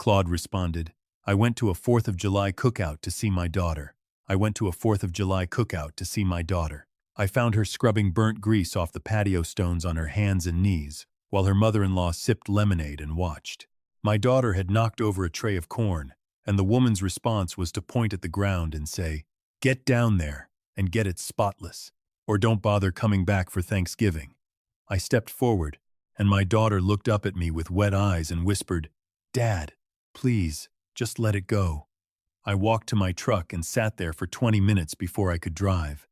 Claude responded. I went to a 4th of July cookout to see my daughter. I went to a 4th of July cookout to see my daughter. I found her scrubbing burnt grease off the patio stones on her hands and knees, while her mother-in-law sipped lemonade and watched. My daughter had knocked over a tray of corn, and the woman's response was to point at the ground and say, "Get down there and get it spotless, or don't bother coming back for Thanksgiving." I stepped forward, and my daughter looked up at me with wet eyes and whispered, "Dad, please, just let it go." I walked to my truck and sat there for 20 minutes before I could drive.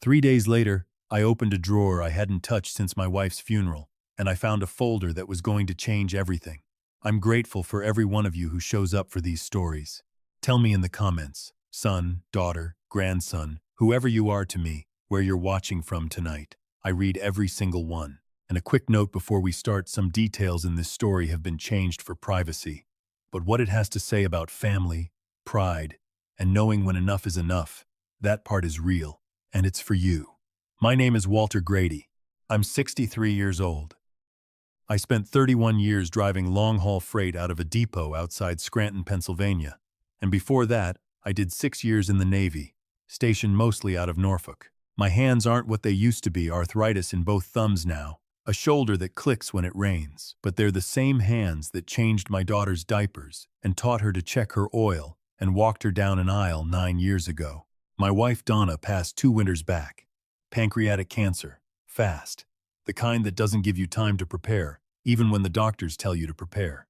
3 days later, I opened a drawer I hadn't touched since my wife's funeral, and I found a folder that was going to change everything. I'm grateful for every one of you who shows up for these stories. Tell me in the comments, son, daughter, grandson, whoever you are to me, where you're watching from tonight. I read every single one. And a quick note before we start, some details in this story have been changed for privacy. But what it has to say about family, pride, and knowing when enough is enough, that part is real, and it's for you. My name is Walter Grady. I'm 63 years old. I spent 31 years driving long-haul freight out of a depot outside Scranton, Pennsylvania. And before that, I did 6 years in the Navy, stationed mostly out of Norfolk. My hands aren't what they used to be, arthritis in both thumbs now, a shoulder that clicks when it rains. But they're the same hands that changed my daughter's diapers and taught her to check her oil and walked her down an aisle 9 years ago. My wife Donna passed 2 winters back. Pancreatic cancer, fast. The kind that doesn't give you time to prepare, even when the doctors tell you to prepare.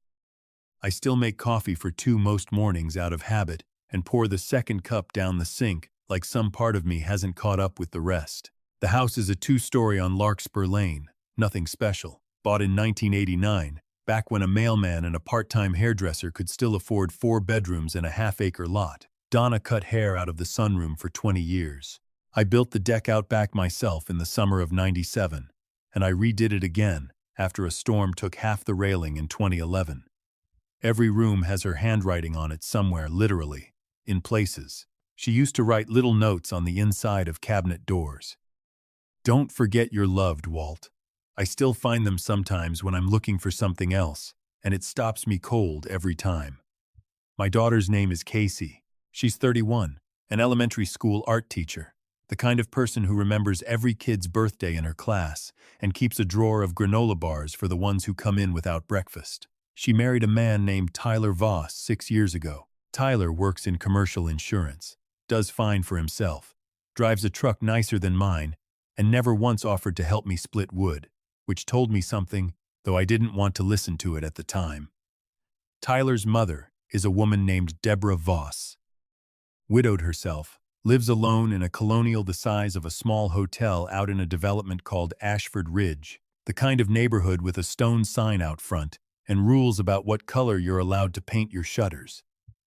I still make coffee for 2 most mornings out of habit and pour the second cup down the sink like some part of me hasn't caught up with the rest. The house is a 2-story on Larkspur Lane, nothing special. Bought in 1989, back when a mailman and a part-time hairdresser could still afford 4 bedrooms and a half-acre lot. Donna cut hair out of the sunroom for 20 years. I built the deck out back myself in the summer of '97, and I redid it again after a storm took half the railing in 2011. Every room has her handwriting on it somewhere, literally, in places. She used to write little notes on the inside of cabinet doors. "Don't forget you're loved, Walt." I still find them sometimes when I'm looking for something else, and it stops me cold every time. My daughter's name is Casey. She's 31, an elementary school art teacher, the kind of person who remembers every kid's birthday in her class and keeps a drawer of granola bars for the ones who come in without breakfast. She married a man named Tyler Voss 6 years ago. Tyler works in commercial insurance, does fine for himself, drives a truck nicer than mine, and never once offered to help me split wood, which told me something, though I didn't want to listen to it at the time. Tyler's mother is a woman named Deborah Voss. Widowed herself, lives alone in a colonial the size of a small hotel out in a development called Ashford Ridge, the kind of neighborhood with a stone sign out front and rules about what color you're allowed to paint your shutters.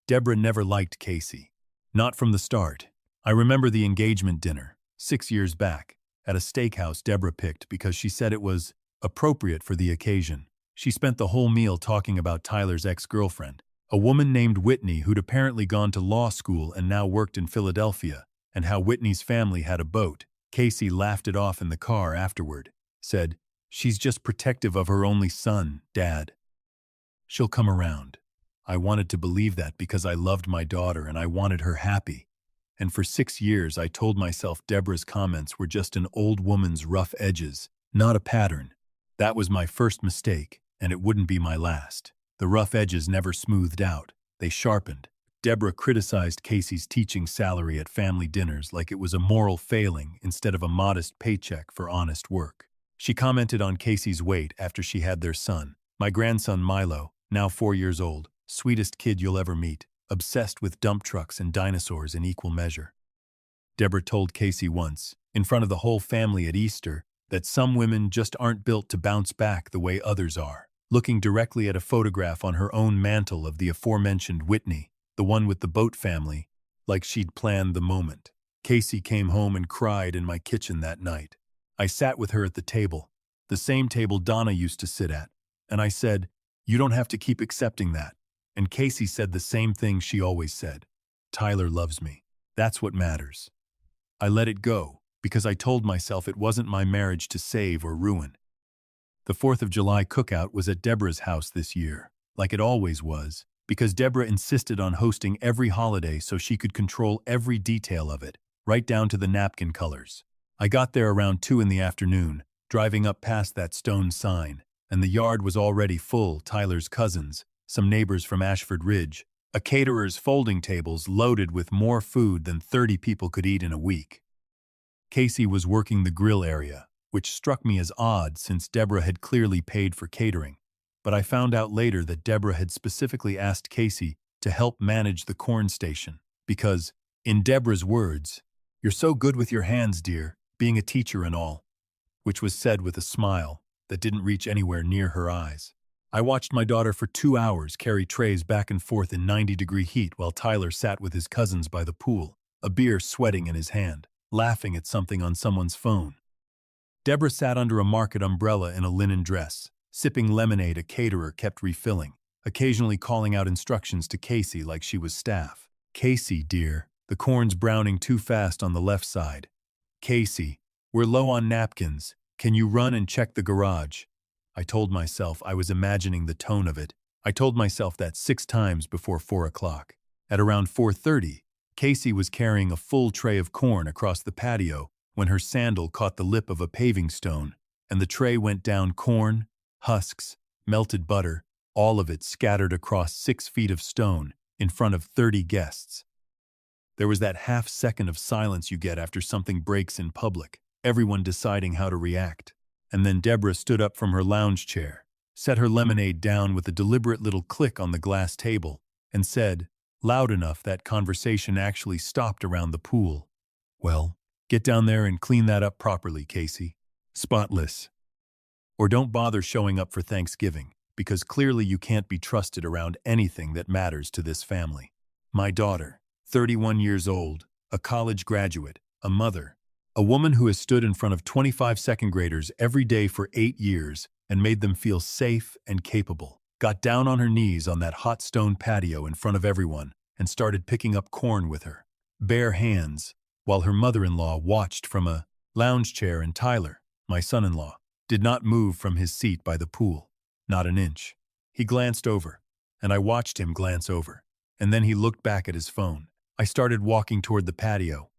Deborah never liked Casey. Not from the start. I remember the engagement dinner, 6 years back, at a steakhouse Deborah picked because she said it was appropriate for the occasion. She spent the whole meal talking about Tyler's ex-girlfriend, a woman named Whitney who'd apparently gone to law school and now worked in Philadelphia, and how Whitney's family had a boat. Casey laughed it off in the car afterward, said, "She's just protective of her only son, Dad. She'll come around." I wanted to believe that because I loved my daughter and I wanted her happy. And for 6 years I told myself Deborah's comments were just an old woman's rough edges, not a pattern. That was my first mistake, and it wouldn't be my last. The rough edges never smoothed out. They sharpened. Deborah criticized Casey's teaching salary at family dinners like it was a moral failing instead of a modest paycheck for honest work. She commented on Casey's weight after she had their son, my grandson Milo, now 4 years old, sweetest kid you'll ever meet, obsessed with dump trucks and dinosaurs in equal measure. Deborah told Casey once, in front of the whole family at Easter, that some women just aren't built to bounce back the way others are. Looking directly at a photograph on her own mantle of the aforementioned Whitney, the one with the boat family, like she'd planned the moment. Casey came home and cried in my kitchen that night. I sat with her at the table, the same table Donna used to sit at, and I said, "You don't have to keep accepting that." And Casey said the same thing she always said. "Tyler loves me. That's what matters." I let it go, because I told myself it wasn't my marriage to save or ruin. The 4th of July cookout was at Deborah's house this year. like it always was, because Deborah insisted on hosting every holiday so she could control every detail of it, right down to the napkin colors. I got there around 2 in the afternoon, driving up past that stone sign, and the yard was already full. Tyler's cousins, some neighbors from Ashford Ridge, a caterer's folding tables loaded with more food than 30 people could eat in a week. Casey was working the grill area, which struck me as odd since Deborah had clearly paid for catering. But I found out later that Deborah had specifically asked Casey to help manage the corn station because, in Deborah's words, "You're so good with your hands, dear, being a teacher and all," which was said with a smile that didn't reach anywhere near her eyes. I watched my daughter for 2 hours carry trays back and forth in 90-degree heat while Tyler sat with his cousins by the pool, a beer sweating in his hand, laughing at something on someone's phone. Deborah sat under a market umbrella in a linen dress, sipping lemonade a caterer kept refilling, occasionally calling out instructions to Casey like she was staff. "Casey, dear, the corn's browning too fast on the left side. Casey, we're low on napkins. Can you run and check the garage?" I told myself I was imagining the tone of it. I told myself that 6 times before 4 o'clock. At around 4:30, Casey was carrying a full tray of corn across the patio when her sandal caught the lip of a paving stone, and the tray went down corn, husks, melted butter, all of it scattered across 6 feet of stone in front of 30 guests. There was that half-second of silence you get after something breaks in public, everyone deciding how to react. And then Deborah stood up from her lounge chair, set her lemonade down with a deliberate little click on the glass table, and said, loud enough that conversation actually stopped around the pool, "Well, get down there and clean that up properly, Casey. Spotless. Or don't bother showing up for Thanksgiving, because clearly you can't be trusted around anything that matters to this family." My daughter, 31 years old, a college graduate, a mother, a woman who has stood in front of 25 second graders every day for 8 years and made them feel safe and capable, got down on her knees on that hot stone patio in front of everyone and started picking up corn with her bare hands, while her mother-in-law watched from a lounge chair, and Tyler, my son-in-law, did not move from his seat by the pool, not an inch. He glanced over, and I watched him glance over, and then he looked back at his phone. I started walking toward the patio.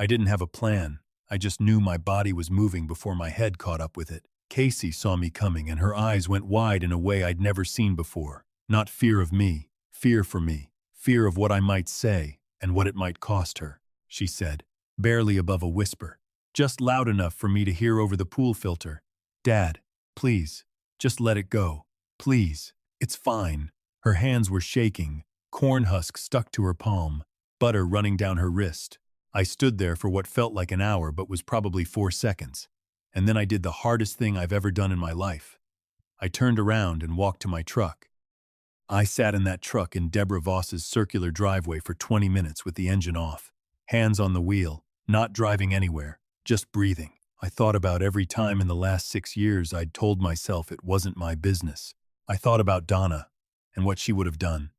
I didn't have a plan. I just knew my body was moving before my head caught up with it. Casey saw me coming, and her eyes went wide in a way I'd never seen before. Not fear of me, fear for me, fear of what I might say and what it might cost her, she said, barely above a whisper, just loud enough for me to hear over the pool filter. "Dad, please, just let it go. Please, it's fine." Her hands were shaking, corn husks stuck to her palm, butter running down her wrist. I stood there for what felt like an hour but was probably 4 seconds, and then I did the hardest thing I've ever done in my life. I turned around and walked to my truck. I sat in that truck in Deborah Voss's circular driveway for 20 minutes with the engine off, hands on the wheel, not driving anywhere, just breathing. I thought about every time in the last 6 years I'd told myself it wasn't my business. I thought about Donna and what she would have done,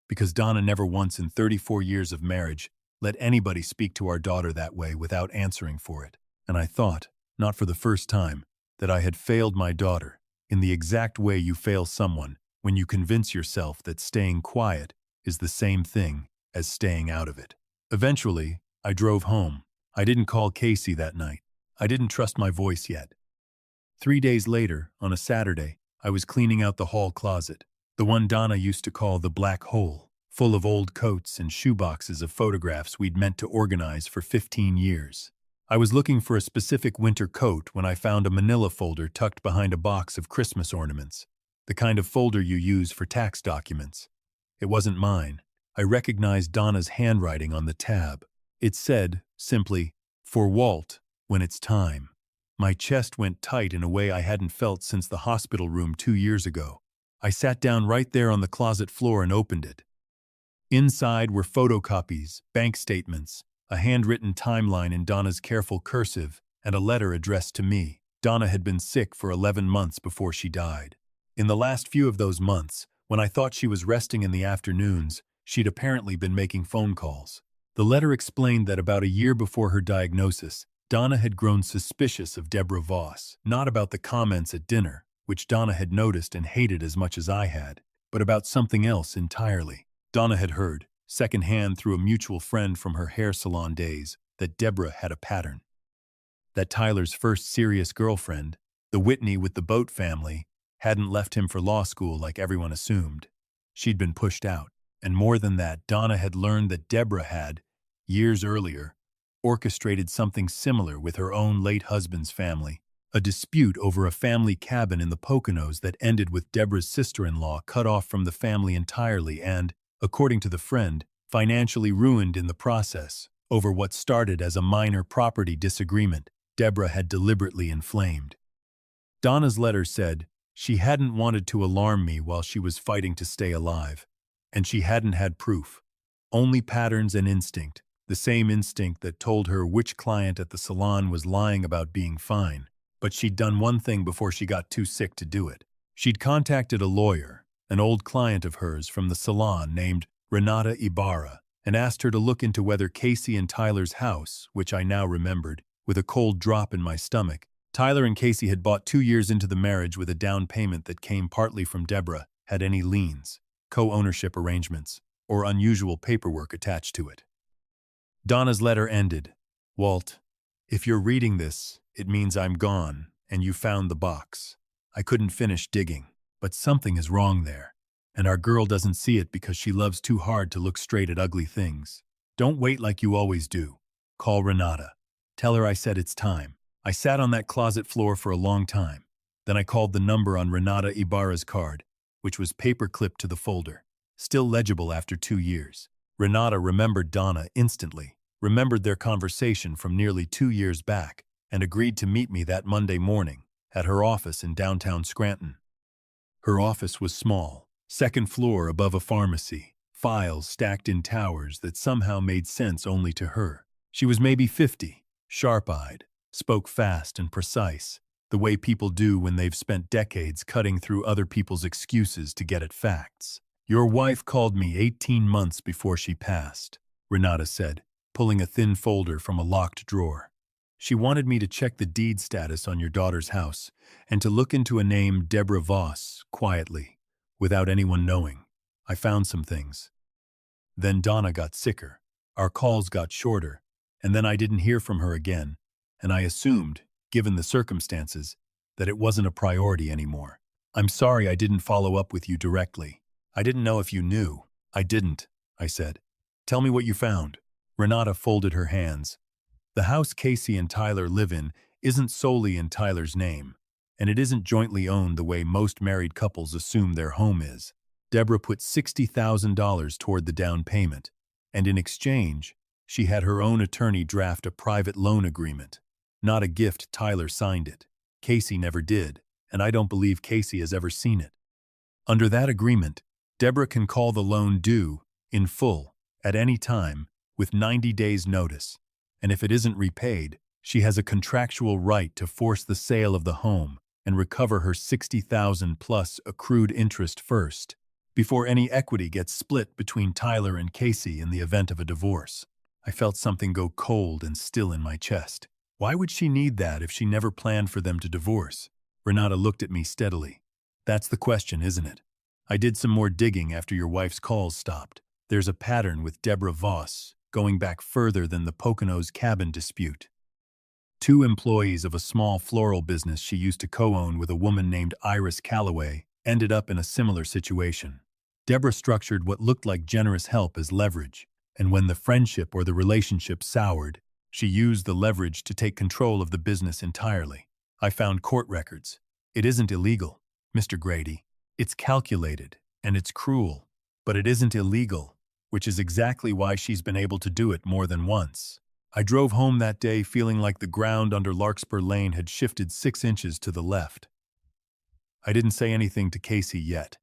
because Donna never once in 34 years of marriage let anybody speak to our daughter that way without answering for it. And I thought, not for the first time, that I had failed my daughter in the exact way you fail someone when you convince yourself that staying quiet is the same thing as staying out of it. Eventually, I drove home. I didn't call Casey that night. I didn't trust my voice yet. 3 days later, on a Saturday, I was cleaning out the hall closet, the one Donna used to call the black hole, full of old coats and shoeboxes of photographs we'd meant to organize for 15 years. I was looking for a specific winter coat when I found a manila folder tucked behind a box of Christmas ornaments, the kind of folder you use for tax documents. It wasn't mine. I recognized Donna's handwriting on the tab. It said, simply, "For Walt, when it's time." My chest went tight in a way I hadn't felt since the hospital room 2 years ago. I sat down right there on the closet floor and opened it. Inside were photocopies, bank statements, a handwritten timeline in Donna's careful cursive, and a letter addressed to me. Donna had been sick for 11 months before she died. In the last few of those months, when I thought she was resting in the afternoons, she'd apparently been making phone calls. The letter explained that about a year before her diagnosis, Donna had grown suspicious of Deborah Voss, not about the comments at dinner, which Donna had noticed and hated as much as I had. but about something else entirely. Donna had heard, secondhand through a mutual friend from her hair salon days, that Deborah had a pattern. That Tyler's first serious girlfriend, the Whitney with the boat family, hadn't left him for law school like everyone assumed. She'd been pushed out. And more than that, Donna had learned that Deborah had, years earlier, orchestrated something similar with her own late husband's family, a dispute over a family cabin in the Poconos that ended with Deborah's sister-in-law cut off from the family entirely and, according to the friend, financially ruined in the process, over what started as a minor property disagreement Deborah had deliberately inflamed. Donna's letter said she hadn't wanted to alarm me while she was fighting to stay alive, and she hadn't had proof, only patterns and instinct, the same instinct that told her which client at the salon was lying about being fine. But she'd done one thing before she got too sick to do it. She'd contacted a lawyer, an old client of hers from the salon named Renata Ibarra, and asked her to look into whether Casey and Tyler's house, which I now remembered, with a cold drop in my stomach. Tyler and Casey had bought 2 years into the marriage with a down payment that came partly from Deborah, had any liens, co-ownership arrangements, or unusual paperwork attached to it. Donna's letter ended, "Walt, if you're reading this, it means I'm gone, and you found the box. I couldn't finish digging, but something is wrong there, and our girl doesn't see it because she loves too hard to look straight at ugly things. Don't wait like you always do. Call Renata. Tell her I said it's time." I sat on that closet floor for a long time. Then I called the number on Renata Ibarra's card, which was paper-clipped to the folder, still legible after 2 years. Renata remembered Donna instantly, remembered their conversation from nearly 2 years back, and agreed to meet me that Monday morning at her office in downtown Scranton. Her office was small, second floor above a pharmacy, files stacked in towers that somehow made sense only to her. She was maybe 50, sharp-eyed, spoke fast and precise, the way people do when they've spent decades cutting through other people's excuses to get at facts. "Your wife called me 18 months before she passed," Renata said, pulling a thin folder from a locked drawer. "She wanted me to check the deed status on your daughter's house and to look into a name Deborah Voss, quietly, without anyone knowing. I found some things. Then Donna got sicker, our calls got shorter, and then I didn't hear from her again, and I assumed, given the circumstances, that it wasn't a priority anymore. I'm sorry I didn't follow up with you directly. I didn't know if you knew." "I didn't," I said. "Tell me what you found." Renata folded her hands. "The house Casey and Tyler live in isn't solely in Tyler's name, and it isn't jointly owned the way most married couples assume their home is. Deborah put $60,000 toward the down payment, and in exchange, she had her own attorney draft a private loan agreement. Not a gift. Tyler signed it. Casey never did, and I don't believe Casey has ever seen it. Under that agreement, Deborah can call the loan due, in full, at any time, with 90 days' notice, and if it isn't repaid, she has a contractual right to force the sale of the home and recover her $60,000 plus accrued interest first, before any equity gets split between Tyler and Casey in the event of a divorce." I felt something go cold and still in my chest. Why would she need that if she never planned for them to divorce? Renata looked at me steadily. "That's the question, isn't it? I did some more digging after your wife's calls stopped. There's a pattern with Deborah Voss, going back further than the Poconos cabin dispute. 2 employees of a small floral business she used to co-own with a woman named Iris Calloway ended up in a similar situation. Deborah structured what looked like generous help as leverage, and when the friendship or the relationship soured, she used the leverage to take control of the business entirely. I found court records. It isn't illegal, Mr. Grady. It's calculated, and it's cruel, but it isn't illegal, which is exactly why she's been able to do it more than once. I drove home that day feeling like the ground under Larkspur Lane had shifted 6 inches to the left. I didn't say anything to Casey yet.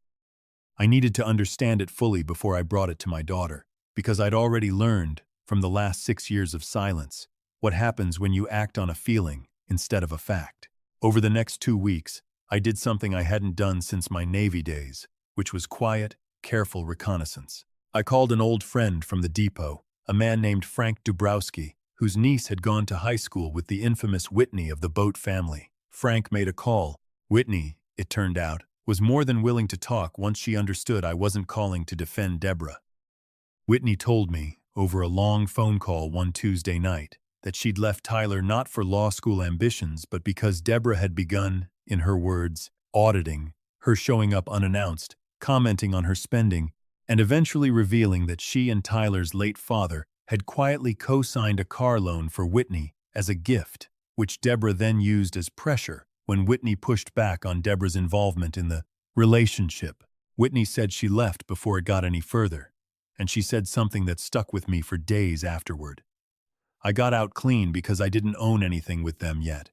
I needed to understand it fully before I brought it to my daughter, because I'd already learned, from the last 6 years of silence, what happens when you act on a feeling instead of a fact. Over the next 2 weeks, I did something I hadn't done since my Navy days, which was quiet, careful reconnaissance. I called an old friend from the depot, a man named Frank Dubrowski, whose niece had gone to high school with the infamous Whitney of the boat family. Frank made a call. Whitney, it turned out, was more than willing to talk once she understood I wasn't calling to defend Deborah. Whitney told me, over a long phone call one Tuesday night, that she'd left Tyler not for law school ambitions but because Deborah had begun, in her words, auditing her, showing up unannounced, commenting on her spending, and eventually revealing that she and Tyler's late father had quietly co-signed a car loan for Whitney as a gift, which Deborah then used as pressure when Whitney pushed back on Deborah's involvement in the relationship. Whitney said she left before it got any further, and she said something that stuck with me for days afterward. I got out clean because I didn't own anything with them yet.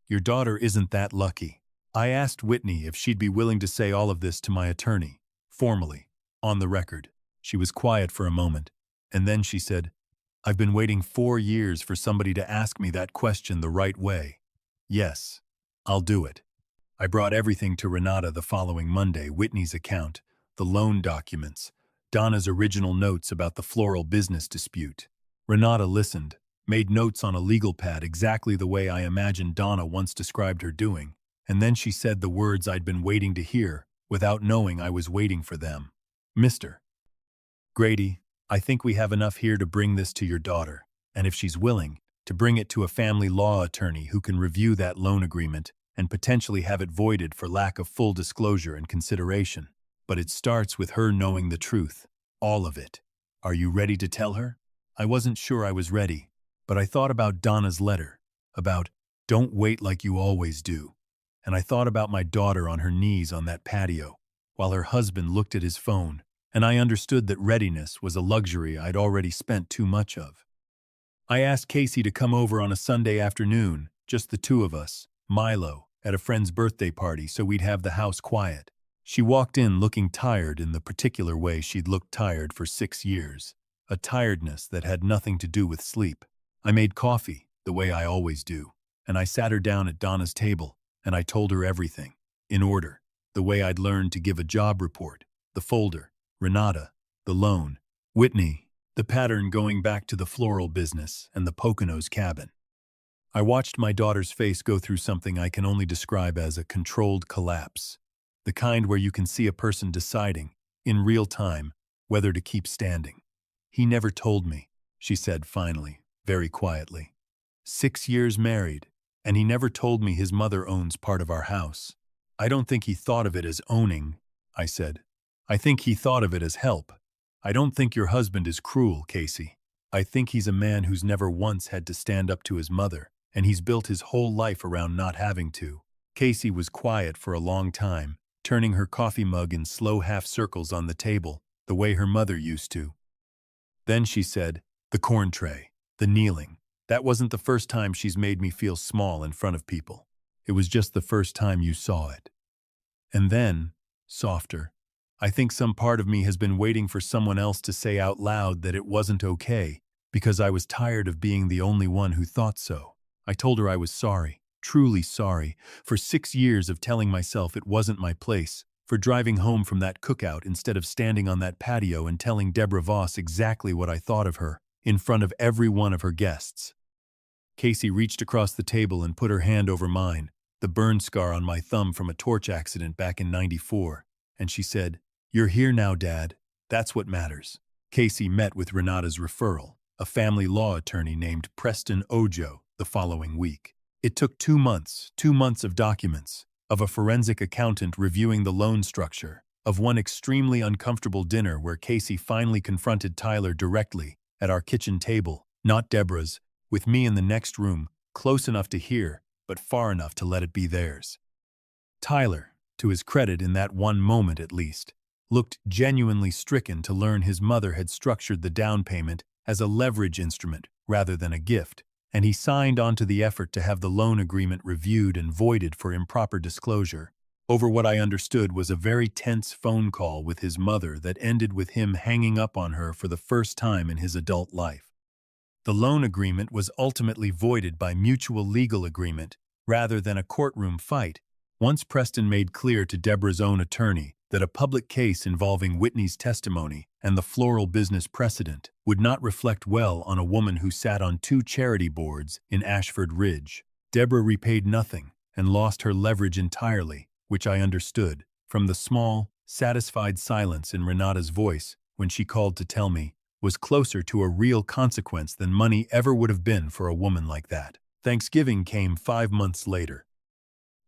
Your daughter isn't that lucky. I asked Whitney if she'd be willing to say all of this to my attorney, formally, on the record. She was quiet for a moment, and then she said, I've been waiting 4 years for somebody to ask me that question the right way. Yes, I'll do it. I brought everything to Renata the following Monday, Whitney's account, the loan documents, Donna's original notes about the floral business dispute. Renata listened, made notes on a legal pad exactly the way I imagined Donna once described her doing, and then she said the words I'd been waiting to hear, without knowing I was waiting for them. Mr. Grady, I think we have enough here to bring this to your daughter, and if she's willing, to bring it to a family law attorney who can review that loan agreement and potentially have it voided for lack of full disclosure and consideration. But it starts with her knowing the truth, all of it. Are you ready to tell her? I wasn't sure I was ready, but I thought about Donna's letter, about don't wait like you always do. And I thought about my daughter on her knees on that patio, while her husband looked at his phone, and I understood that readiness was a luxury I'd already spent too much of. I asked Casey to come over on a Sunday afternoon, just the two of us, Milo, at a friend's birthday party so we'd have the house quiet. She walked in looking tired in the particular way she'd looked tired for 6 years, a tiredness that had nothing to do with sleep. I made coffee, the way I always do, and I sat her down at Donna's table, and I told her everything, in order, the way I'd learned to give a job report, the folder, Renata, the loan, Whitney, the pattern going back to the floral business and the Poconos cabin. I watched my daughter's face go through something I can only describe as a controlled collapse, the kind where you can see a person deciding, in real time, whether to keep standing. He never told me, she said finally, very quietly. 6 years married, and he never told me his mother owns part of our house. I don't think he thought of it as owning, I said. I think he thought of it as help. I don't think your husband is cruel, Casey. I think he's a man who's never once had to stand up to his mother, and he's built his whole life around not having to. Casey was quiet for a long time, turning her coffee mug in slow half circles on the table, the way her mother used to. Then she said, the corn tray, the kneeling. That wasn't the first time she's made me feel small in front of people. It was just the first time you saw it. And then, softer, I think some part of me has been waiting for someone else to say out loud that it wasn't okay, because I was tired of being the only one who thought so. I told her I was sorry, truly sorry, for 6 years of telling myself it wasn't my place, for driving home from that cookout instead of standing on that patio and telling Deborah Voss exactly what I thought of her, in front of every one of her guests. Casey reached across the table and put her hand over mine, the burn scar on my thumb from a torch accident back in '94, and she said, You're here now, Dad. That's what matters. Casey met with Renata's referral, a family law attorney named Preston Ojo, the following week. It took 2 months, 2 months of documents, of a forensic accountant reviewing the loan structure, of one extremely uncomfortable dinner where Casey finally confronted Tyler directly at our kitchen table, not Deborah's, with me in the next room, close enough to hear, but far enough to let it be theirs. Tyler, to his credit in that one moment at least, looked genuinely stricken to learn his mother had structured the down payment as a leverage instrument rather than a gift, and he signed on to the effort to have the loan agreement reviewed and voided for improper disclosure, over what I understood was a very tense phone call with his mother that ended with him hanging up on her for the first time in his adult life. The loan agreement was ultimately voided by mutual legal agreement rather than a courtroom fight, once Preston made clear to Deborah's own attorney that a public case involving Whitney's testimony and the floral business precedent would not reflect well on a woman who sat on 2 charity boards in Ashford Ridge. Deborah repaid nothing and lost her leverage entirely, which I understood, from the small, satisfied silence in Renata's voice when she called to tell me, was closer to a real consequence than money ever would have been for a woman like that. Thanksgiving came 5 months later.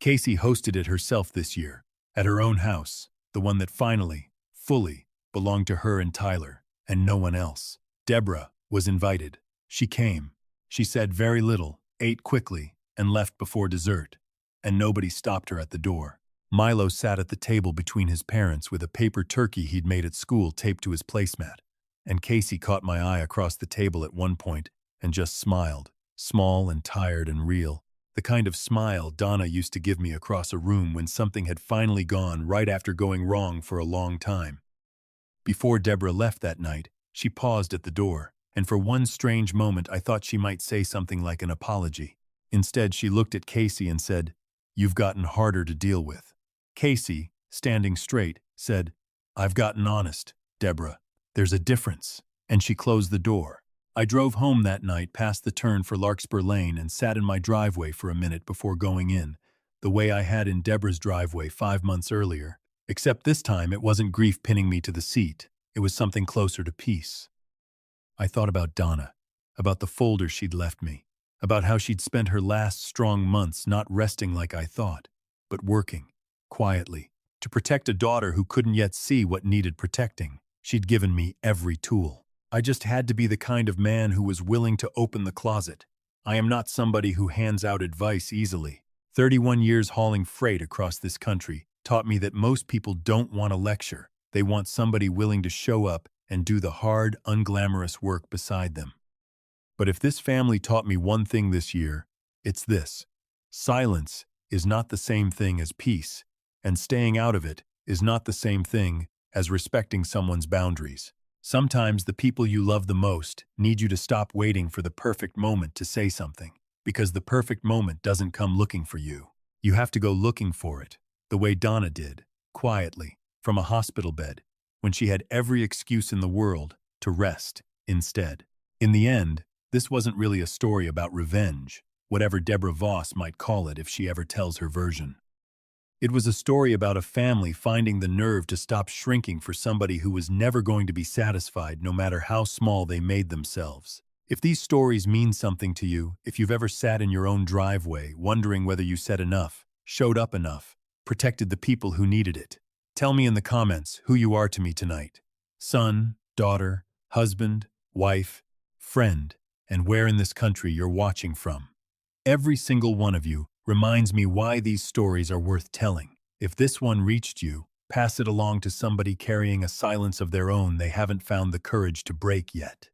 Casey hosted it herself this year, at her own house, the one that finally, fully, belonged to her and Tyler, and no one else. Deborah was invited. She came. She said very little, ate quickly, and left before dessert, and nobody stopped her at the door. Milo sat at the table between his parents with a paper turkey he'd made at school taped to his placemat, and Casey caught my eye across the table at one point and just smiled, small and tired and real, the kind of smile Donna used to give me across a room when something had finally gone right after going wrong for a long time. Before Deborah left that night, she paused at the door, and for one strange moment I thought she might say something like an apology. Instead, she looked at Casey and said, "You've gotten harder to deal with." Casey, standing straight, said, "I've gotten honest, Deborah. There's a difference." And she closed the door. I drove home that night past the turn for Larkspur Lane and sat in my driveway for a minute before going in, the way I had in Deborah's driveway 5 months earlier. Except this time it wasn't grief pinning me to the seat. It was something closer to peace. I thought about Donna, about the folder she'd left me, about how she'd spent her last strong months not resting like I thought, but working, quietly, to protect a daughter who couldn't yet see what needed protecting. She'd given me every tool. I just had to be the kind of man who was willing to open the closet. I am not somebody who hands out advice easily. 31 years hauling freight across this country taught me that most people don't want a lecture. They want somebody willing to show up and do the hard, unglamorous work beside them. But if this family taught me one thing this year, it's this: silence is not the same thing as peace, and staying out of it is not the same thing as respecting someone's boundaries. Sometimes the people you love the most need you to stop waiting for the perfect moment to say something, because the perfect moment doesn't come looking for you. You have to go looking for it, the way Donna did, quietly, from a hospital bed, when she had every excuse in the world to rest instead. In the end, this wasn't really a story about revenge, whatever Deborah Voss might call it if she ever tells her version. It was a story about a family finding the nerve to stop shrinking for somebody who was never going to be satisfied no matter how small they made themselves. If these stories mean something to you, if you've ever sat in your own driveway wondering whether you said enough, showed up enough, protected the people who needed it, tell me in the comments who you are to me tonight. Son, daughter, husband, wife, friend, and where in this country you're watching from. Every single one of you reminds me why these stories are worth telling. If this one reached you, pass it along to somebody carrying a silence of their own they haven't found the courage to break yet.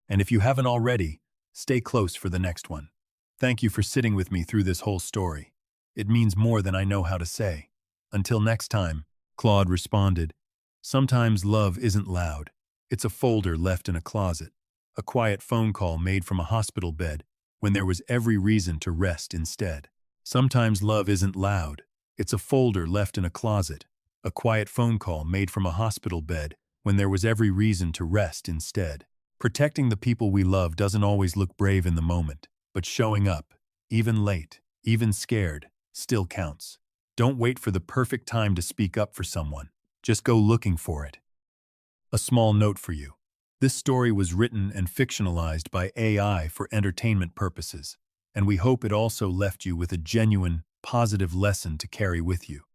And if you haven't already, stay close for the next one. Thank you for sitting with me through this whole story. It means more than I know how to say. Until next time, Claude responded, "Sometimes love isn't loud. It's a folder left in a closet, a quiet phone call made from a hospital bed when there was every reason to rest instead. Sometimes love isn't loud. It's a folder left in a closet, a quiet phone call made from a hospital bed when there was every reason to rest instead. Protecting the people we love doesn't always look brave in the moment, but showing up, even late, even scared, still counts. Don't wait for the perfect time to speak up for someone. Just go looking for it." A small note for you. This story was written and fictionalized by AI for entertainment purposes, and we hope it also left you with a genuine, positive lesson to carry with you.